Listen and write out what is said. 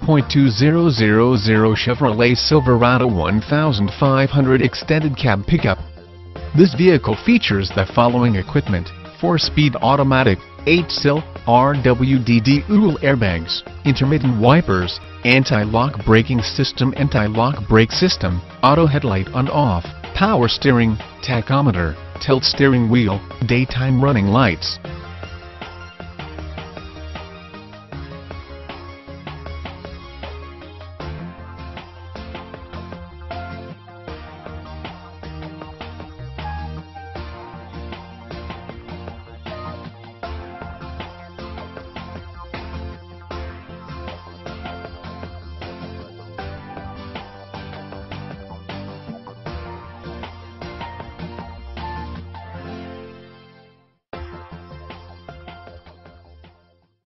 .2000 Chevrolet Silverado 1500 extended cab pickup. This vehicle features the following equipment: 4-speed automatic, 8-sill, RWD dual airbags, intermittent wipers, anti-lock braking system, anti-lock brake system, auto headlight on/off, power steering, tachometer, tilt steering wheel, daytime running lights.